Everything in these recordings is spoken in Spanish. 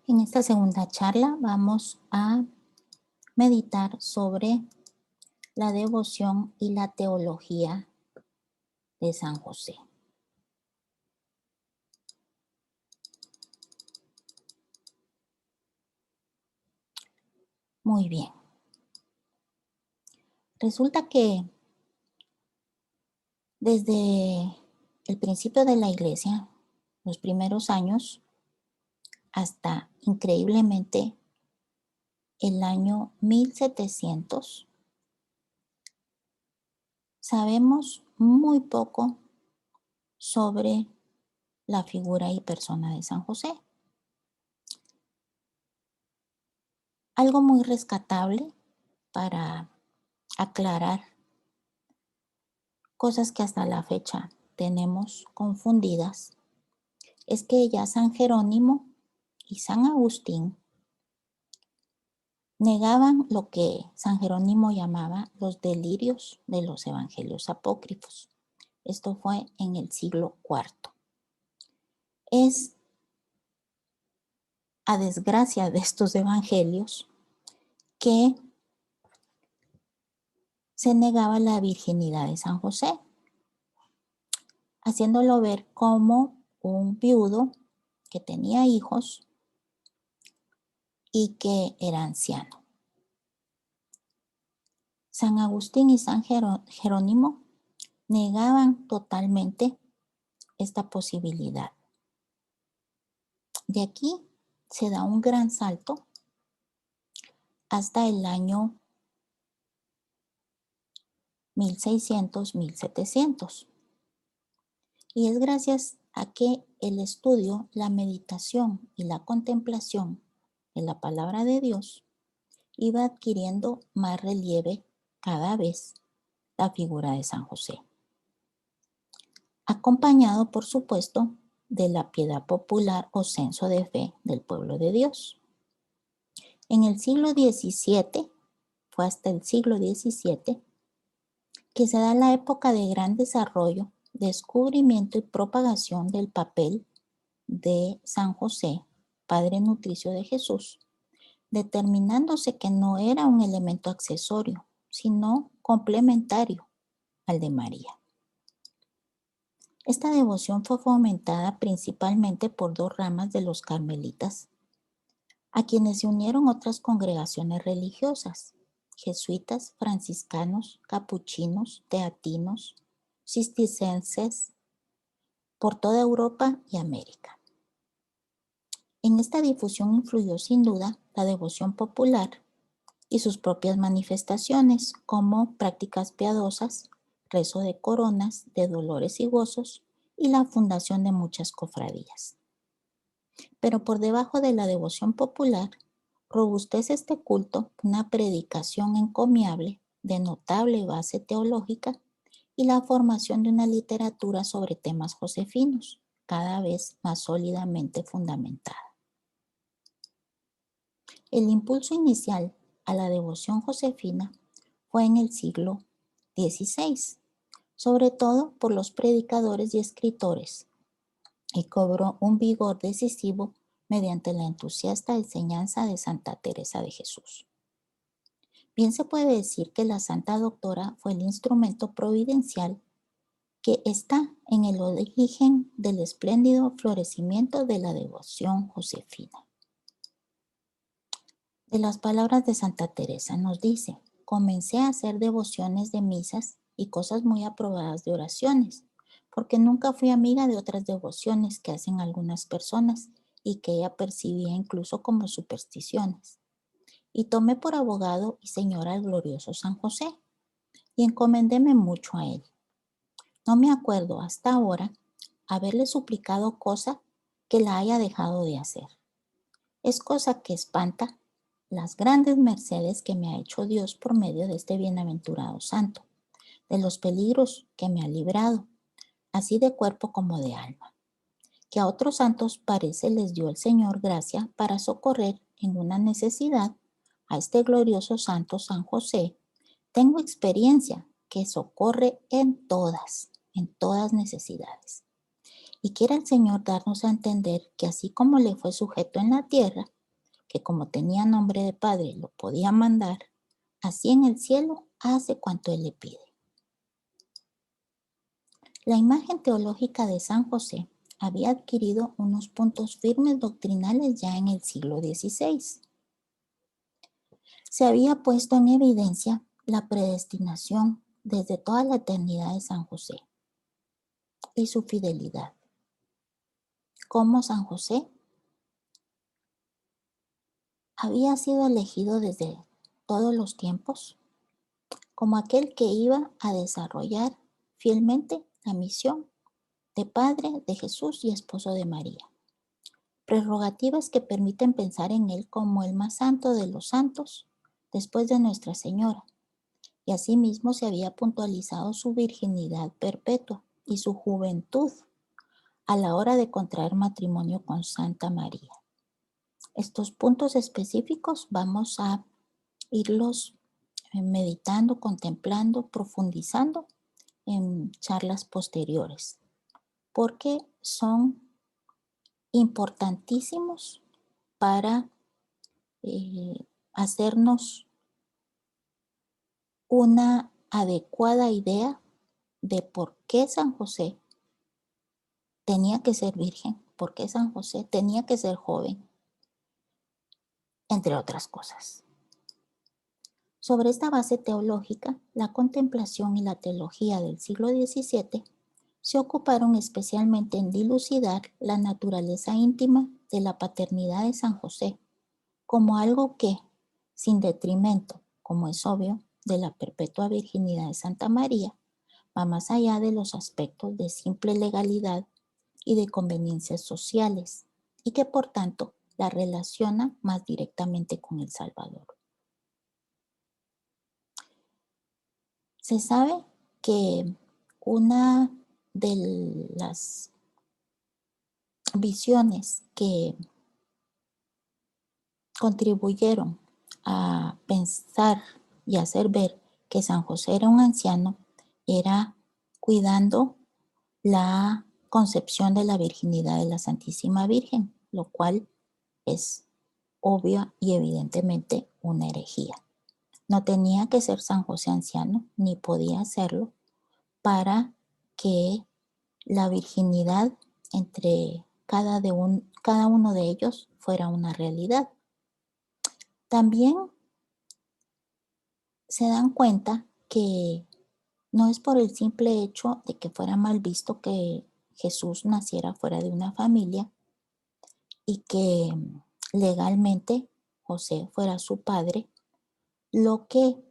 En esta segunda charla vamos a meditar sobre la devoción y la teología de San José. Muy bien. Resulta que desde el principio de la iglesia, los primeros años, hasta increíblemente el año 1700, sabemos muy poco sobre la figura y persona de San José. Algo muy rescatable para aclarar cosas que hasta la fecha tenemos confundidas es que ya San Jerónimo y San Agustín negaban lo que San Jerónimo llamaba los delirios de los evangelios apócrifos. Esto fue en el siglo IV. Es a desgracia de estos evangelios que se negaba la virginidad de San José, haciéndolo ver como un viudo que tenía hijos y que era anciano. San Agustín y San Jerónimo negaban totalmente esta posibilidad. De aquí se da un gran salto hasta el año 1600-1700. Y es gracias a que el estudio, la meditación y la contemplación de la palabra de Dios iba adquiriendo más relieve cada vez la figura de San José, acompañado, por supuesto, de la piedad popular o censo de fe del pueblo de Dios. En el siglo XVII, fue hasta el siglo XVII, que se da la época de gran desarrollo, descubrimiento y propagación del papel de San José, Padre Nutricio de Jesús, determinándose que no era un elemento accesorio, sino complementario al de María. Esta devoción fue fomentada principalmente por dos ramas de los carmelitas, a quienes se unieron otras congregaciones religiosas: jesuitas, franciscanos, capuchinos, teatinos, cistercienses, por toda Europa y América. En esta difusión influyó sin duda la devoción popular y sus propias manifestaciones, como prácticas piadosas, rezo de coronas, de dolores y gozos, y la fundación de muchas cofradías. Pero por debajo de la devoción popular, robustece este culto una predicación encomiable de notable base teológica y la formación de una literatura sobre temas josefinos, cada vez más sólidamente fundamentada. El impulso inicial a la devoción josefina fue en el siglo XVI, sobre todo por los predicadores y escritores, y cobró un vigor decisivo mediante la entusiasta enseñanza de Santa Teresa de Jesús. Bien se puede decir que la Santa Doctora fue el instrumento providencial que está en el origen del espléndido florecimiento de la devoción josefina. De las palabras de Santa Teresa nos dice: comencé a hacer devociones de misas y cosas muy aprobadas de oraciones, porque nunca fui amiga de otras devociones que hacen algunas personas y que ella percibía incluso como supersticiones. Y tomé por abogado y señor al glorioso San José, y encomendéme mucho a él. No me acuerdo hasta ahora haberle suplicado cosa que la haya dejado de hacer. Es cosa que espanta las grandes mercedes que me ha hecho Dios por medio de este bienaventurado santo, de los peligros que me ha librado, así de cuerpo como de alma, que a otros santos parece les dio el Señor gracia para socorrer en una necesidad. A este glorioso santo San José tengo experiencia que socorre en todas necesidades. Y quiera el Señor darnos a entender que así como le fue sujeto en la tierra, que como tenía nombre de Padre lo podía mandar, así en el cielo hace cuanto Él le pide. La imagen teológica de San José había adquirido unos puntos firmes doctrinales ya en el siglo XVI. Se había puesto en evidencia la predestinación desde toda la eternidad de San José y su fidelidad. Como San José había sido elegido desde todos los tiempos como aquel que iba a desarrollar fielmente la misión de Padre de Jesús y esposo de María. Prerrogativas que permiten pensar en él como el más santo de los santos después de Nuestra Señora. Y asimismo se había puntualizado su virginidad perpetua y su juventud a la hora de contraer matrimonio con Santa María. Estos puntos específicos vamos a irlos meditando, contemplando, profundizando en charlas posteriores, porque son importantísimos para hacernos una adecuada idea de por qué San José tenía que ser virgen, por qué San José tenía que ser joven, entre otras cosas. Sobre esta base teológica, la contemplación y la teología del siglo XVII se ocuparon especialmente en dilucidar la naturaleza íntima de la paternidad de San José como algo que, sin detrimento, como es obvio, de la perpetua virginidad de Santa María, va más allá de los aspectos de simple legalidad y de conveniencias sociales, y que por tanto la relaciona más directamente con el Salvador. Se sabe que una de las visiones que contribuyeron a pensar y hacer ver que San José era un anciano era cuidando la concepción de la virginidad de la Santísima Virgen, lo cual es obvia y evidentemente una herejía. No tenía que ser San José anciano, ni podía serlo, para que la virginidad entre cada uno de ellos fuera una realidad. También se dan cuenta que no es por el simple hecho de que fuera mal visto que Jesús naciera fuera de una familia y que legalmente José fuera su padre, lo que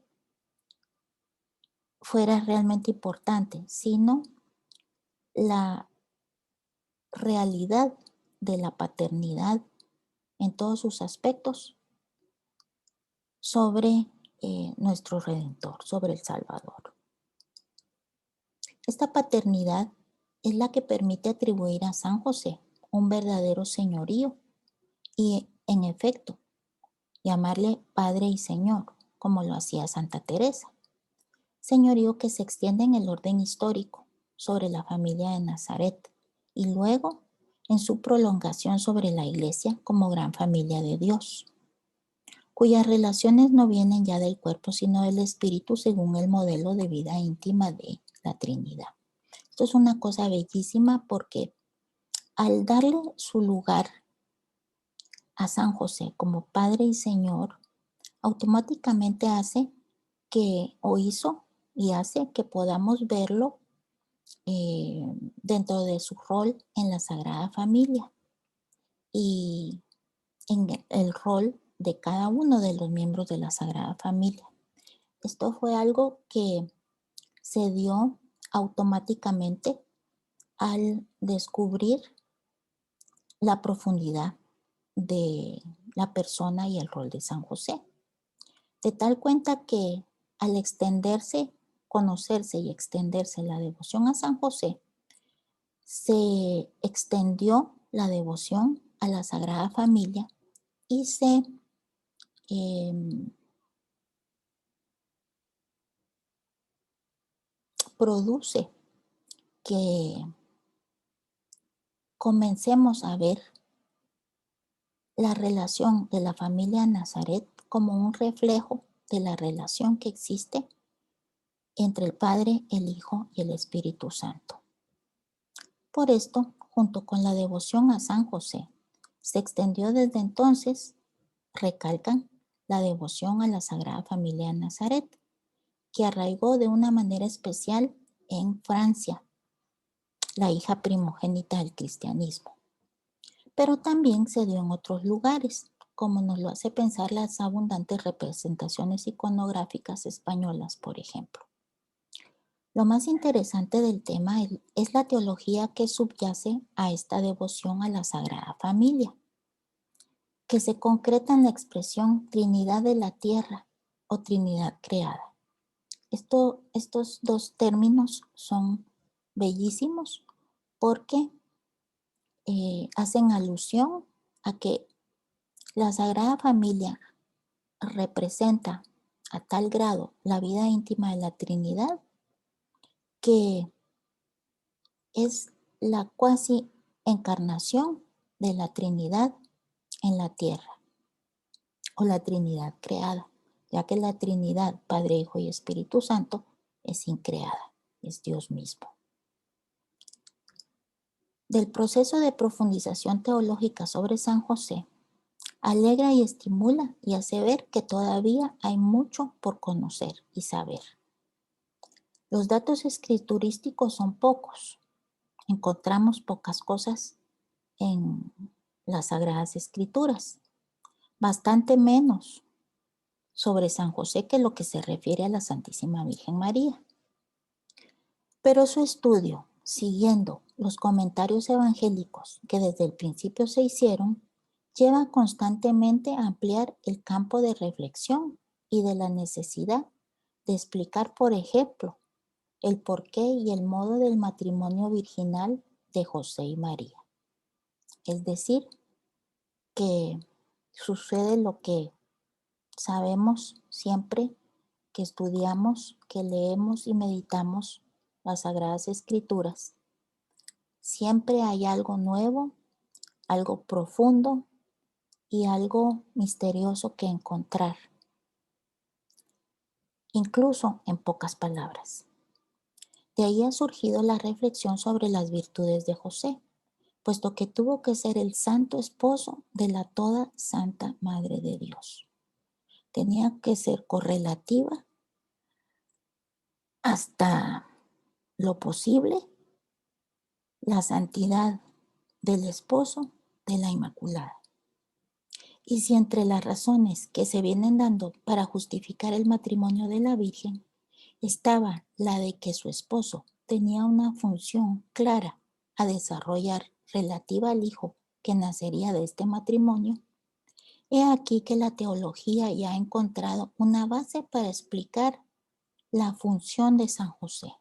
fuera realmente importante, sino la realidad de la paternidad en todos sus aspectos sobre nuestro Redentor, sobre el Salvador. Esta paternidad es la que permite atribuir a San José un verdadero señorío y, en efecto, llamarle Padre y Señor, como lo hacía Santa Teresa. Señorío que se extiende en el orden histórico sobre la familia de Nazaret y luego en su prolongación sobre la Iglesia como gran familia de Dios, cuyas relaciones no vienen ya del cuerpo sino del espíritu según el modelo de vida íntima de la Trinidad. Esto es una cosa bellísima porque al darle su lugar a San José como Padre y Señor, automáticamente hace que, o hizo y hace que podamos verlo dentro de su rol en la Sagrada Familia y en el rol de cada uno de los miembros de la Sagrada Familia. Esto fue algo que se dio automáticamente al descubrir la profundidad de la persona y el rol de San José. De tal cuenta que al extenderse, conocerse y extenderse la devoción a San José, se extendió la devoción a la Sagrada Familia y se produce que comencemos a ver la relación de la familia Nazaret como un reflejo de la relación que existe entre el Padre, el Hijo y el Espíritu Santo. Por esto, junto con la devoción a San José, se extendió desde entonces, recalcan, la devoción a la Sagrada Familia de Nazaret, que arraigó de una manera especial en Francia, la hija primogénita del cristianismo. Pero también se dio en otros lugares, como nos lo hace pensar las abundantes representaciones iconográficas españolas, por ejemplo. Lo más interesante del tema es la teología que subyace a esta devoción a la Sagrada Familia, que se concreta en la expresión Trinidad de la Tierra o Trinidad creada. Estos dos términos son bellísimos porque hacen alusión a que la Sagrada Familia representa a tal grado la vida íntima de la Trinidad que es la cuasi encarnación de la Trinidad en la tierra, o la Trinidad creada, ya que la Trinidad, Padre, Hijo y Espíritu Santo, es increada, es Dios mismo. Del proceso de profundización teológica sobre San José, alegra y estimula y hace ver que todavía hay mucho por conocer y saber. Los datos escriturísticos son pocos. Encontramos pocas cosas en las Sagradas Escrituras, bastante menos sobre San José que lo que se refiere a la Santísima Virgen María. Pero su estudio, siguiendo los comentarios evangélicos que desde el principio se hicieron, lleva constantemente a ampliar el campo de reflexión y de la necesidad de explicar, por ejemplo, el porqué y el modo del matrimonio virginal de José y María. Es decir, que sucede lo que sabemos siempre que estudiamos, que leemos y meditamos las Sagradas Escrituras. Siempre hay algo nuevo, algo profundo y algo misterioso que encontrar, incluso en pocas palabras. De ahí ha surgido la reflexión sobre las virtudes de José, puesto que tuvo que ser el santo esposo de la toda santa Madre de Dios. Tenía que ser correlativa hasta lo posible la santidad del esposo de la Inmaculada. Y si entre las razones que se vienen dando para justificar el matrimonio de la Virgen estaba la de que su esposo tenía una función clara a desarrollar relativa al hijo que nacería de este matrimonio, he aquí que la teología ya ha encontrado una base para explicar la función de San José.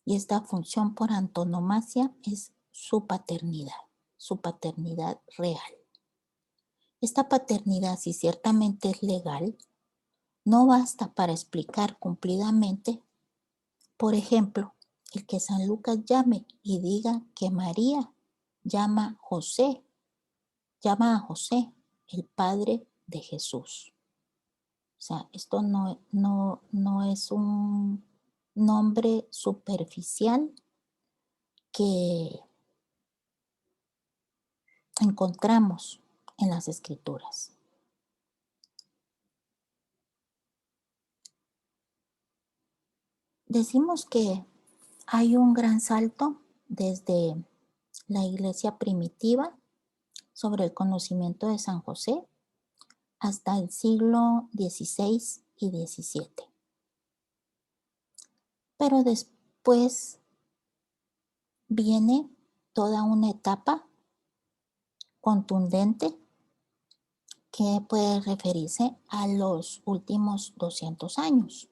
Y esta función por antonomasia es su paternidad real. Esta paternidad, si ciertamente es legal, no basta para explicar cumplidamente, por ejemplo, el que San Lucas llame y diga que María llama a José el padre de Jesús. O sea, esto no es un nombre superficial que encontramos en las Escrituras. Decimos que hay un gran salto desde la iglesia primitiva sobre el conocimiento de San José hasta el siglo XVI y XVII. Pero después viene toda una etapa contundente que puede referirse a los últimos 200 años.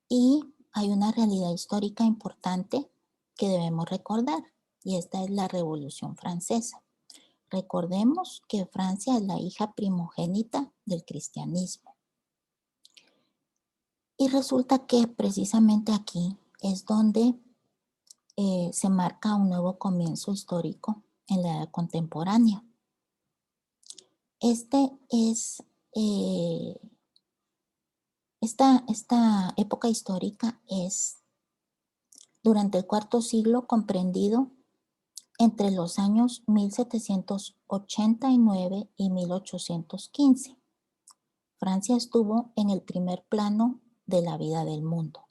Y hay una realidad histórica importante que debemos recordar, y esta es la Revolución Francesa. Recordemos que Francia es la hija primogénita del cristianismo. Y resulta que precisamente aquí es donde se marca un nuevo comienzo histórico en la edad contemporánea. Este es, esta época histórica es durante el cuarto siglo comprendido entre los años 1789 y 1815. Francia estuvo en el primer plano de la vida del mundo.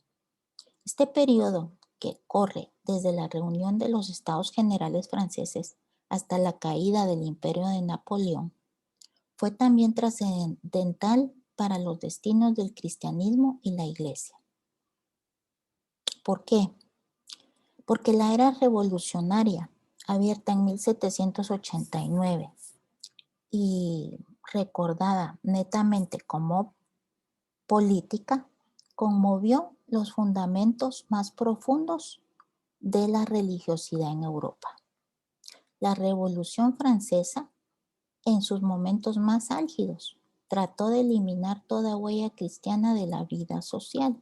Este periodo, que corre desde la reunión de los Estados Generales franceses hasta la caída del Imperio de Napoleón, fue también trascendental para los destinos del cristianismo y la Iglesia. ¿Por qué? Porque la era revolucionaria, abierta en 1789 y recordada netamente como política, conmovió los fundamentos más profundos de la religiosidad en Europa. La Revolución Francesa, en sus momentos más álgidos, trató de eliminar toda huella cristiana de la vida social.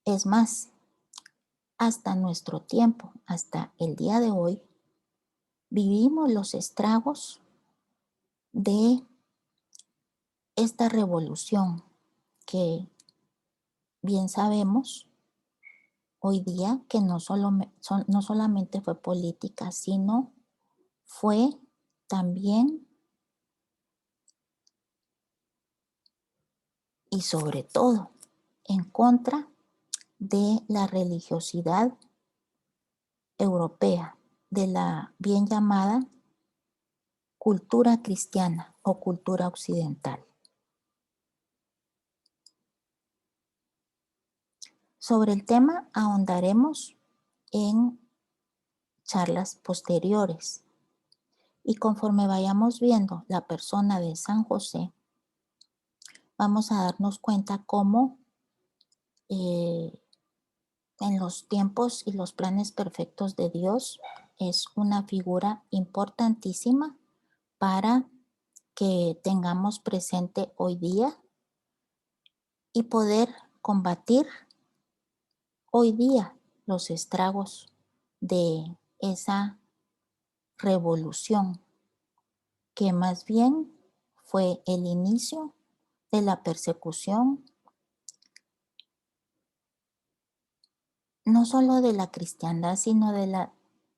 Es más, hasta nuestro tiempo, hasta el día de hoy, vivimos los estragos de esta revolución que bien sabemos hoy día que no solamente fue política, sino fue también y sobre todo en contra de la religiosidad europea, de la bien llamada cultura cristiana o cultura occidental. Sobre el tema ahondaremos en charlas posteriores y conforme vayamos viendo la persona de San José, vamos a darnos cuenta cómo en los tiempos y los planes perfectos de Dios es una figura importantísima para que tengamos presente hoy día y poder combatir hoy día los estragos de esa revolución que más bien fue el inicio de la persecución no solo de la cristiandad, sino de la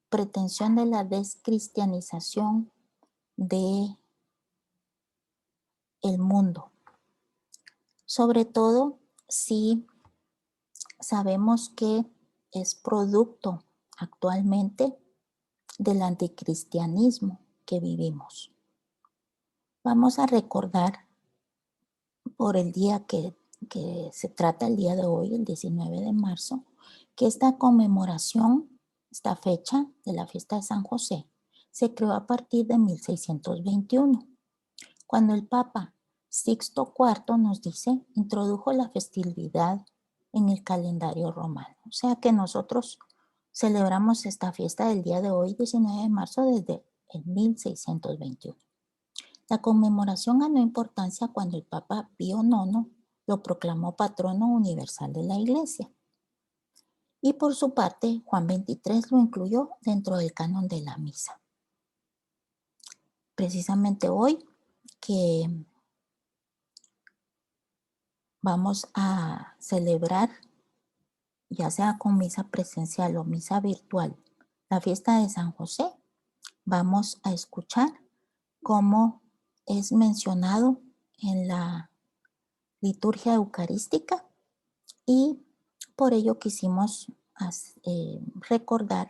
pretensión de la descristianización de el mundo. Sobre todo si sabemos que es producto actualmente del anticristianismo que vivimos. Vamos a recordar por el día que se trata el día de hoy, el 19 de marzo, que esta conmemoración, esta fecha de la fiesta de San José, se creó a partir de 1621, cuando el Papa Sixto IV nos dice, introdujo la festividad en el calendario romano. O sea que nosotros celebramos esta fiesta del día de hoy, 19 de marzo, desde el 1621. La conmemoración ganó importancia cuando el Papa Pío IX lo proclamó patrono universal de la Iglesia. Y por su parte, Juan XXIII lo incluyó dentro del canon de la misa. Precisamente hoy que vamos a celebrar, ya sea con misa presencial o misa virtual, la fiesta de San José, vamos a escuchar cómo es mencionado en la liturgia eucarística y por ello quisimos recordar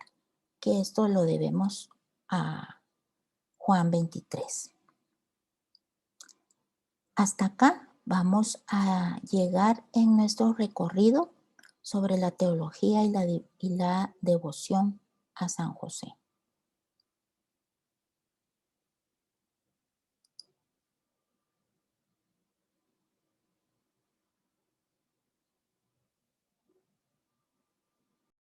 que esto lo debemos a Juan 23. Hasta acá vamos a llegar en nuestro recorrido sobre la teología y la devoción a San José.